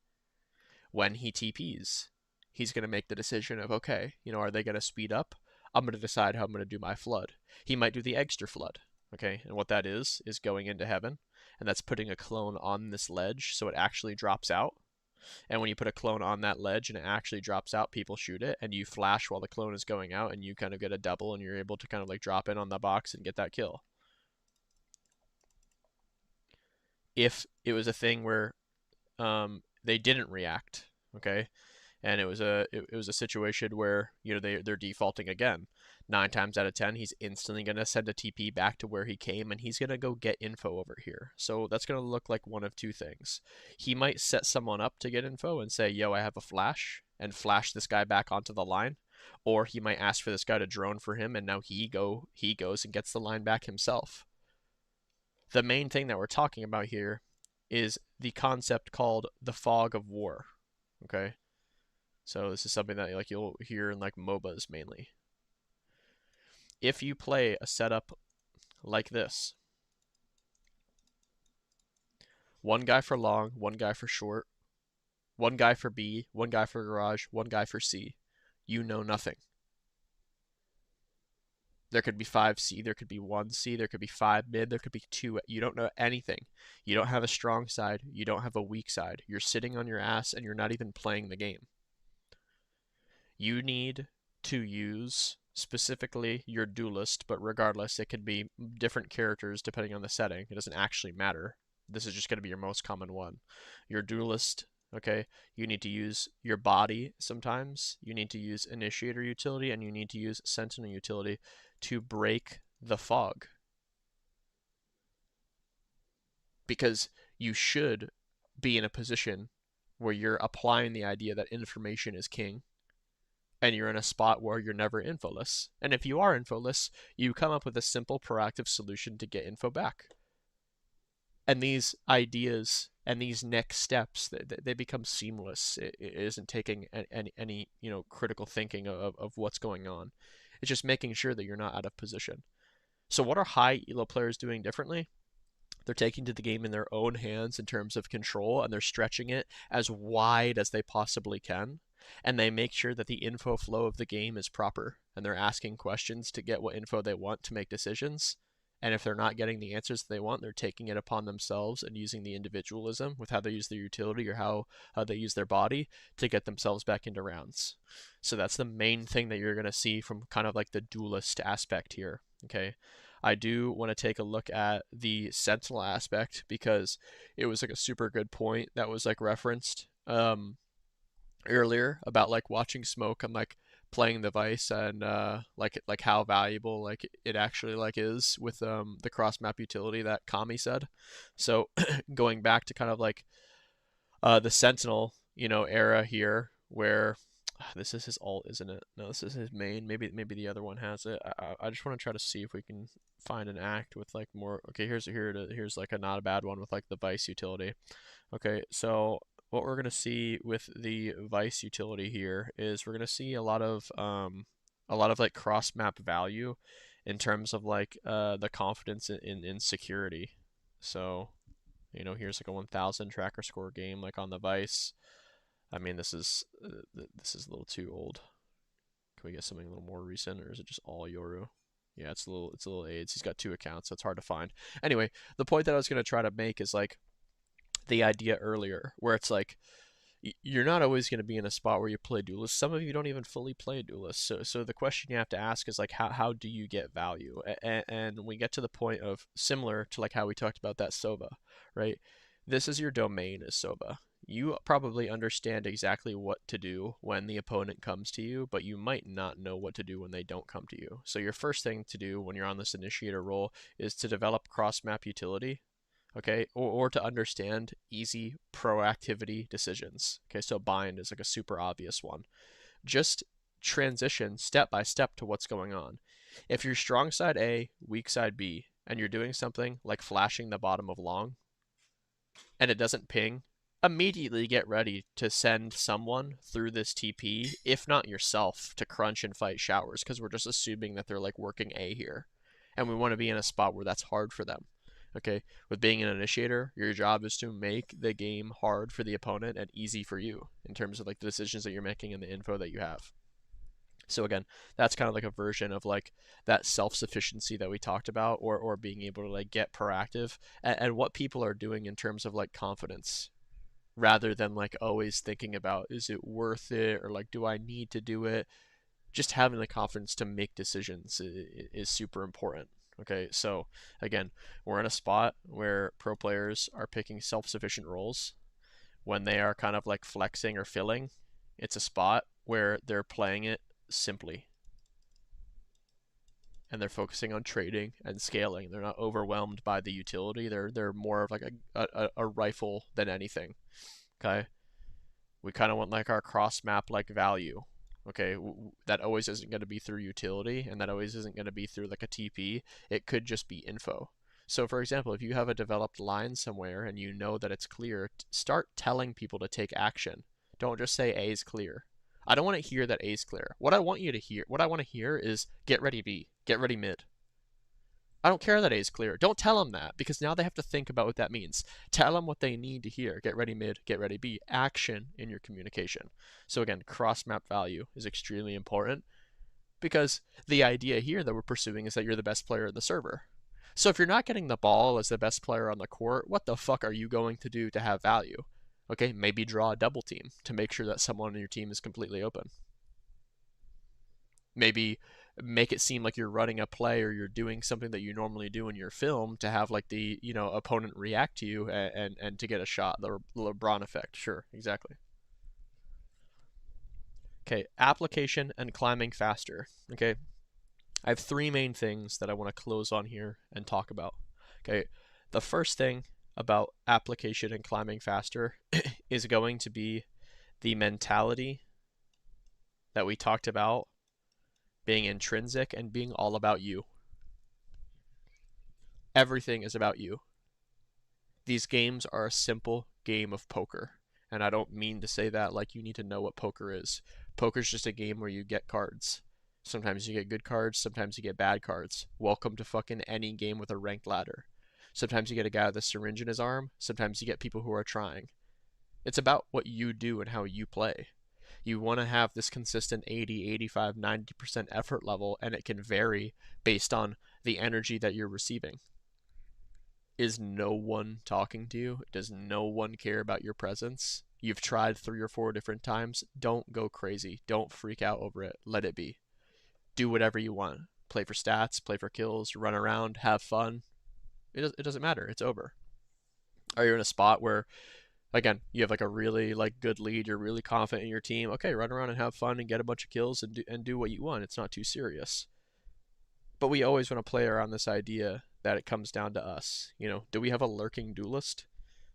When he TPs, he's going to make the decision of, okay, are they going to speed up? I'm going to decide how I'm going to do my flood. He might do the extra flood, okay? And what that is going into heaven, and that's putting a clone on this ledge so it actually drops out. And when you put a clone on that ledge and it actually drops out, people shoot it, and you flash while the clone is going out, and you kind of get a double, and you're able to kind of like drop in on the box and get that kill. If it was a thing where they didn't react, okay, and it was a situation where they're defaulting again. 9 times out of 10, he's instantly gonna send a TP back to where he came, and he's gonna go get info over here. So that's gonna look like one of two things. He might set someone up to get info and say, "Yo, I have a flash," and flash this guy back onto the line, or he might ask for this guy to drone for him, and now he goes and gets the line back himself. The main thing that we're talking about here is the concept called the fog of war. Okay, so this is something that like you'll hear in like MOBAs mainly. If you play a setup like this, one guy for long, one guy for short, one guy for B, one guy for garage, one guy for C, you know nothing. There could be 5C, there could be 1C, there could be 5 mid, there could be 2. You don't know anything. You don't have a strong side, you don't have a weak side. You're sitting on your ass and you're not even playing the game. You need to use specifically your duelist, but regardless, it could be different characters depending on the setting. It doesn't actually matter. This is just going to be your most common one. Your duelist, okay, you need to use your body sometimes. You need to use initiator utility, and you need to use sentinel utility to break the fog. Because you should be in a position where you're applying the idea that information is king, and you're in a spot where you're never infoless. And if you are infoless, you come up with a simple proactive solution to get info back. And these ideas and these next steps, they become seamless. It isn't taking any critical thinking of what's going on. It's just making sure that you're not out of position. So what are high elo players doing differently? They're taking to the game in their own hands in terms of control, and they're stretching it as wide as they possibly can. And they make sure that the info flow of the game is proper, and they're asking questions to get what info they want to make decisions. And if they're not getting the answers they want, they're taking it upon themselves and using the individualism with how they use their utility or how they use their body to get themselves back into rounds. So that's the main thing that you're going to see from kind of like the duelist aspect here. Okay. I do want to take a look at the sentinel aspect because it was like a super good point that was like referenced earlier about like watching smoke and like playing the Vice and like how valuable like it actually like is with the cross map utility that Kami said. So going back to kind of like the Sentinel era here where this is his alt, isn't it? No, this is his main. Maybe the other one has it. I just want to try to see if we can find an act with like more. Okay, here's like a not a bad one with like the Vice utility. Okay, so what we're gonna see with the Vice utility here is we're gonna see a lot of like cross map value in terms of like the confidence in security. So here's like a 1000 tracker score game like on the Vice. I mean, this is a little too old. Can we get something a little more recent, or is it just all Yoru? Yeah, it's a little AIDS. He's got 2 accounts, so it's hard to find. Anyway, the point that I was gonna try to make is like the idea earlier, where it's like you're not always going to be in a spot where you play duelists. Some of you don't even fully play duelists. So the question you have to ask is like, how do you get value? And we get to the point of similar to like how we talked about that Sova, right? This is your domain as Sova. You probably understand exactly what to do when the opponent comes to you, but you might not know what to do when they don't come to you. So your first thing to do when you're on this initiator role is to develop cross-map utility, okay, or to understand easy proactivity decisions. Okay, so bind is like a super obvious one. Just transition step by step to what's going on. If you're strong side A, weak side B, and you're doing something like flashing the bottom of long, and it doesn't ping, immediately get ready to send someone through this TP, if not yourself, to crunch and fight showers, because we're just assuming that they're like working A here. And we want to be in a spot where that's hard for them. Okay, with being an initiator, your job is to make the game hard for the opponent and easy for you in terms of like the decisions that you're making and the info that you have. So again, that's kind of like a version of like that self-sufficiency that we talked about, or being able to like get proactive and what people are doing in terms of like confidence, rather than like always thinking about is it worth it or like do I need to do it. Just having the confidence to make decisions is super important. Okay, so again, we're in a spot where pro players are picking self-sufficient roles when they are kind of like flexing or filling. It's a spot where they're playing it simply and they're focusing on trading and scaling. They're not overwhelmed by the utility. They're more of like a rifle than anything. Okay, we kind of want like our cross map like value. Okay, that always isn't going to be through utility, and that always isn't going to be through like a TP. It could just be info. So for example, if you have a developed line somewhere and you know that it's clear, start telling people to take action. Don't just say A is clear. I don't want to hear that A is clear. What I want you to hear, what I want to hear is get ready B, get ready mid. I don't care that A is clear. Don't tell them that, because now they have to think about what that means. Tell them what they need to hear. Get ready mid, get ready B. Action in your communication. So again, cross-map value is extremely important, because the idea here that we're pursuing is that you're the best player in the server. So if you're not getting the ball as the best player on the court, what the fuck are you going to do to have value? Okay, maybe draw a double team to make sure that someone on your team is completely open. Maybe make it seem like you're running a play or you're doing something that you normally do in your film to have like the opponent react to you and to get a shot. The LeBron effect. Sure, exactly. Okay, application and climbing faster. Okay, I have three main things that I want to close on here and talk about. Okay, the first thing about application and climbing faster is going to be the mentality that we talked about being intrinsic and being all about you. Everything is about you. These games are a simple game of poker. And I don't mean to say that like you need to know what poker is. Poker's just a game where you get cards. Sometimes you get good cards, sometimes you get bad cards. Welcome to fucking any game with a ranked ladder. Sometimes you get a guy with a syringe in his arm, sometimes you get people who are trying. It's about what you do and how you play. You want to have this consistent 80, 85, 90% effort level, and it can vary based on the energy that you're receiving. Is no one talking to you? Does no one care about your presence? You've tried 3 or 4 different times. Don't go crazy. Don't freak out over it. Let it be. Do whatever you want. Play for stats, play for kills, run around, have fun. It doesn't matter. It's over. Are you in a spot where, again, you have like a really like good lead, you're really confident in your team? Okay, run around and have fun and get a bunch of kills and do what you want. It's not too serious. But we always want to play around this idea that it comes down to us. Do we have a lurking duelist?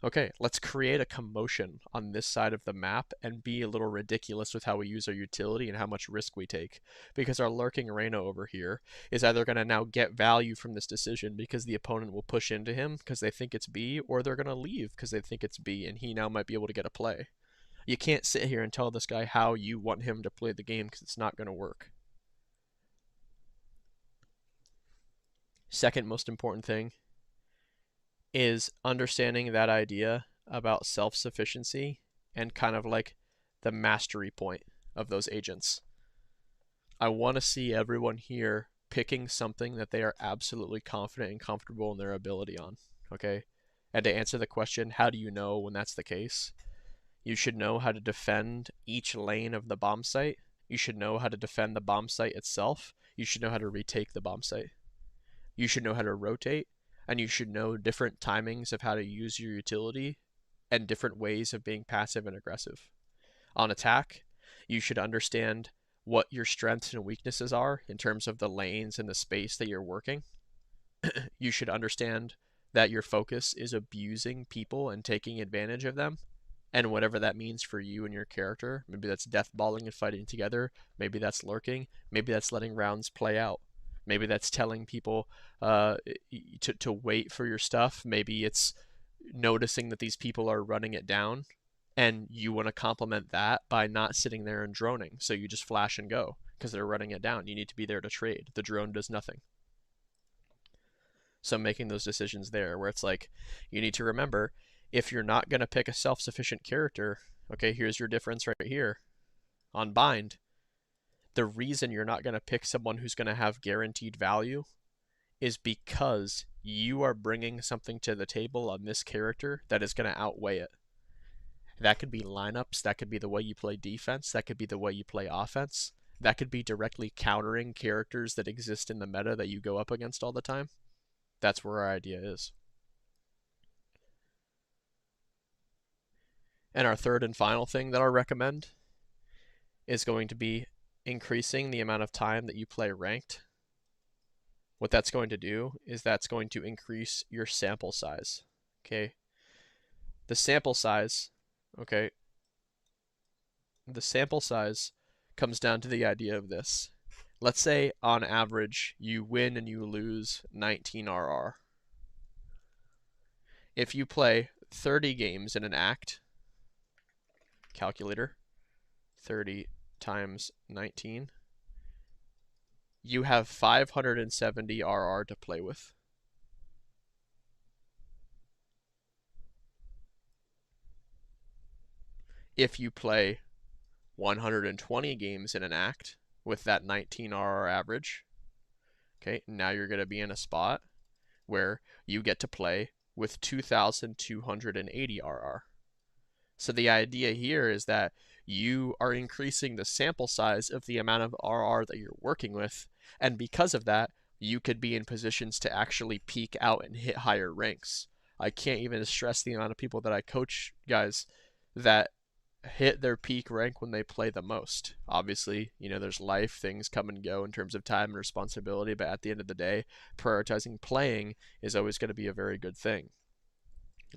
Okay, let's create a commotion on this side of the map and be a little ridiculous with how we use our utility and how much risk we take. Because our lurking Reyna over here is either going to now get value from this decision because the opponent will push into him because they think it's B, or they're going to leave because they think it's B and he now might be able to get a play. You can't sit here and tell this guy how you want him to play the game because it's not going to work. Second most important thing is understanding that idea about self-sufficiency and kind of like the mastery point of those agents. I want to see everyone here picking something that they are absolutely confident and comfortable in their ability on. Okay, And to answer the question, how do you know when that's the case? You should know how to defend each lane of the bomb site. You should know how to defend the bomb site itself. You should know how to retake the bomb site. You should know how to rotate, and you should know different timings of how to use your utility and different ways of being passive and aggressive. On attack, you should understand what your strengths and weaknesses are in terms of the lanes and the space that you're working. You should understand that your focus is abusing people and taking advantage of them, and whatever that means for you and your character. Maybe that's deathballing and fighting together. Maybe that's lurking. Maybe that's letting rounds play out. Maybe that's telling people to wait for your stuff. Maybe it's noticing that these people are running it down, and you want to complement that by not sitting there and droning. So you just flash and go because they're running it down. You need to be there to trade. The drone does nothing. So making those decisions there where it's like, you need to remember, if you're not going to pick a self-sufficient character, okay, here's your difference right here on bind. The reason you're not going to pick someone who's going to have guaranteed value is because you are bringing something to the table on this character that is going to outweigh it. That could be lineups, that could be the way you play defense, that could be the way you play offense, that could be directly countering characters that exist in the meta that you go up against all the time. That's where our idea is. And our third and final thing that I'll recommend is going to be increasing the amount of time that you play ranked. What that's going to do is that's going to increase your sample size. Okay. The sample size, okay. The sample size comes down to the idea of this. Let's say on average you win and you lose 19 RR. If you play 30 games in an act, calculator, 30 times 19, you have 570 RR to play with. If you play 120 games in an act with that 19 RR average, okay, now you're going to be in a spot where you get to play with 2,280 RR. So the idea here is that you are increasing the sample size of the amount of RR that you're working with, and because of that, you could be in positions to actually peak out and hit higher ranks. I can't even stress the amount of people that I coach, guys, that hit their peak rank when they play the most. Obviously, you know, there's life, things come and go in terms of time and responsibility, but at the end of the day, prioritizing playing is always going to be a very good thing.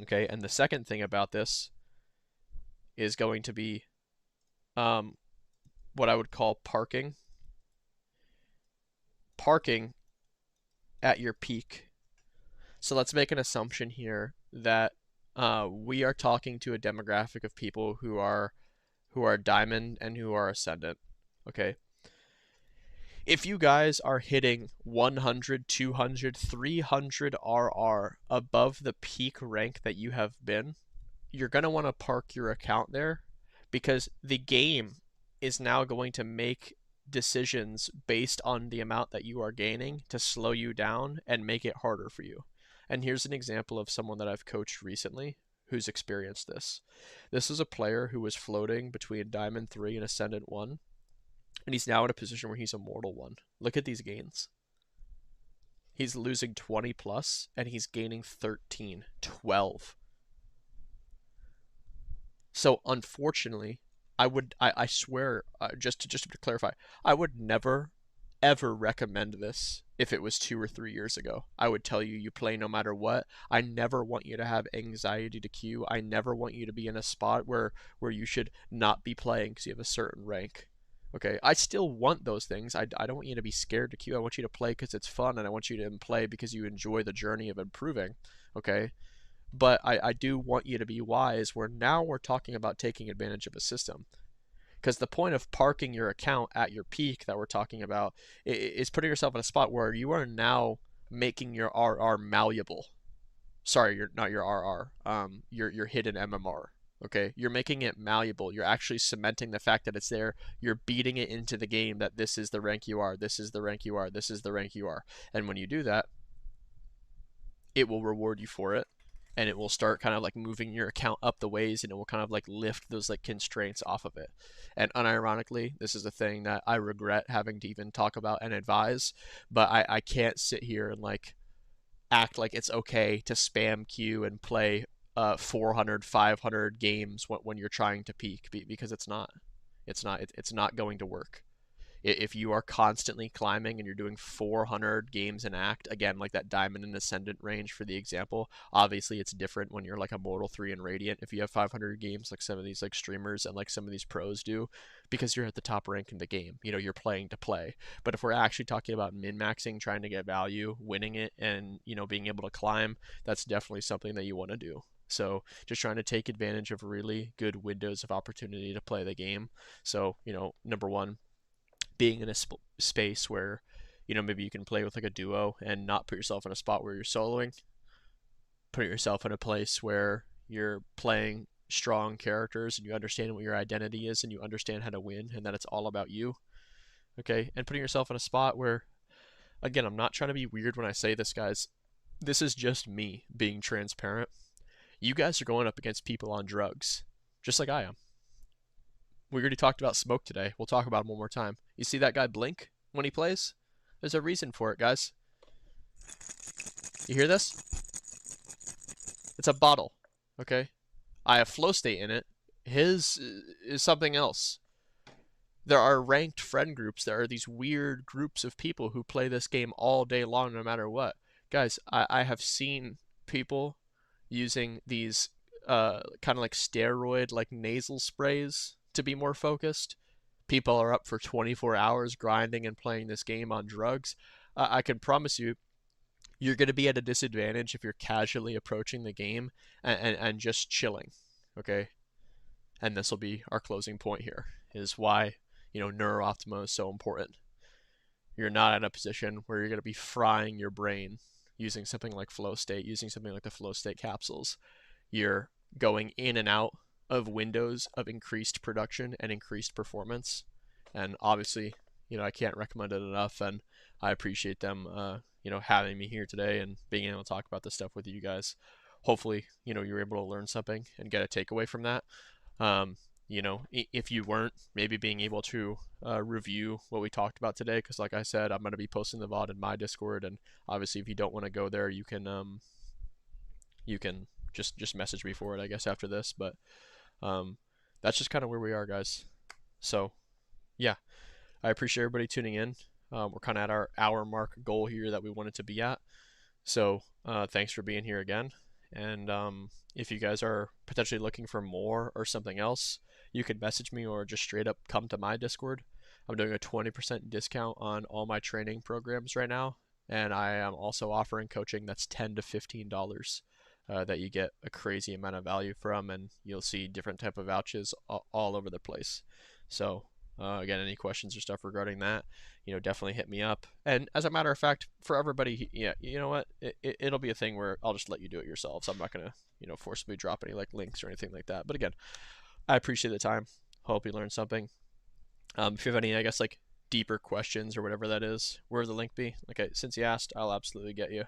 Okay, and the second thing about this is going to be what I would call parking. Parking at your peak. So let's make an assumption here that we are talking to a demographic of people who are diamond and who are ascendant. Okay. If you guys are hitting 100, 200, 300 RR above the peak rank that you have been, you're going to want to park your account there because the game is now going to make decisions based on the amount that you are gaining to slow you down and make it harder for you. And here's an example of someone that I've coached recently who's experienced this. This is a player who was floating between Diamond 3 and Ascendant 1, and he's now in a position where he's Immortal 1. Look at these gains. He's losing 20 plus, and he's gaining 13, 12. So unfortunately, I swear, just to clarify, I would never ever recommend this if it was 2 or 3 years ago. I would tell you play no matter what. I never want you to have anxiety to queue. I never want you to be in a spot where you should not be playing because you have a certain rank. Okay, I still want those things. I don't want you to be scared to queue. I want you to play because it's fun, and I want you to play because you enjoy the journey of improving. Okay, but I do want you to be wise where now we're talking about taking advantage of a system. Because the point of parking your account at your peak that we're talking about is putting yourself in a spot where you are now making your RR malleable. Sorry, not your RR. Your hidden MMR. Okay, you're making it malleable. You're actually cementing the fact that it's there. You're beating it into the game that this is the rank you are. This is the rank you are. This is the rank you are. And when you do that, it will reward you for it. and it will start kind of like moving your account up the ways, and it will kind of like lift those like constraints off of it. And unironically, this is a thing that I regret having to even talk about and advise, but I can't sit here and like act like it's okay to spam queue and play 400 500 games when you're trying to peak, because it's not going to work. If you are constantly climbing and you're doing 400 games an act, again, like that diamond and ascendant range for the example, obviously it's different when you're like a Mortal 3 and Radiant. If you have 500 games like some of these like streamers and like some of these pros do, because you're at the top rank in the game, you're playing to play. But if we're actually talking about min-maxing, trying to get value, winning it, and being able to climb, that's definitely something that you want to do. So just trying to take advantage of really good windows of opportunity to play the game. So, number one, being in a space where maybe you can play with like a duo and not put yourself in a spot where you're soloing. Put yourself in a place where you're playing strong characters and you understand what your identity is and you understand how to win and that it's all about you. Okay, and putting yourself in a spot where, again, I'm not trying to be weird when I say this, guys. This is just me being transparent. You guys are going up against people on drugs, just like I am. We already talked about smoke today. We'll talk about him one more time. You see that guy blink when he plays? There's a reason for it, guys. You hear this? It's a bottle, okay? I have flow state in it. His is something else. There are ranked friend groups. There are these weird groups of people who play this game all day long no matter what. Guys, I have seen people using these kind of like steroid like nasal sprays to be more focused. People are up for 24 hours grinding and playing this game on drugs. I can promise you, you're going to be at a disadvantage if you're casually approaching the game and just chilling. Okay? And this will be our closing point here, is why, Neuroptima is so important. You're not in a position where you're going to be frying your brain using something like flow state, using something like the flow state capsules. You're going in and out of windows of increased production and increased performance. And obviously, I can't recommend it enough. And I appreciate them, having me here today and being able to talk about this stuff with you guys. Hopefully, you're able to learn something and get a takeaway from that. If you weren't, maybe being able to review what we talked about today, because like I said, I'm going to be posting the VOD in my Discord, and obviously if you don't want to go there, you can just message me for it, I guess, after this. But that's just kind of where we are, guys. So yeah, I appreciate everybody tuning in. We're kind of at our hour mark goal here that we wanted to be at. So thanks for being here again. And if you guys are potentially looking for more or something else, you can message me or just straight up come to my Discord. I'm doing a 20% discount on all my training programs right now. And I am also offering coaching that's $10 to $15 that you get a crazy amount of value from. And you'll see different type of vouchers all over the place. So again, any questions or stuff regarding that, definitely hit me up. And as a matter of fact, for everybody, yeah, you know what? It'll be a thing where I'll just let you do it yourselves. I'm not going to, forcibly drop any like links or anything like that. But again, I appreciate the time. Hope you learned something. If you have any, I guess, like deeper questions or whatever that is, where the link be? Okay, since you asked, I'll absolutely get you.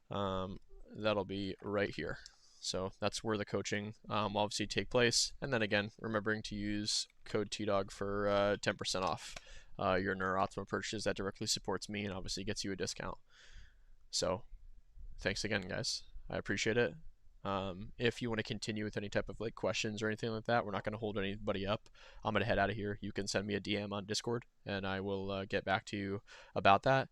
That'll be right here. So that's where the coaching obviously take place. And then again, remembering to use code Tdawgg for 10% off your Neuroptima purchase. That directly supports me and obviously gets you a discount. So thanks again, guys. I appreciate it. If you want to continue with any type of like questions or anything like that, we're not going to hold anybody up. I'm going to head out of here. You can send me a DM on Discord and I will get back to you about that.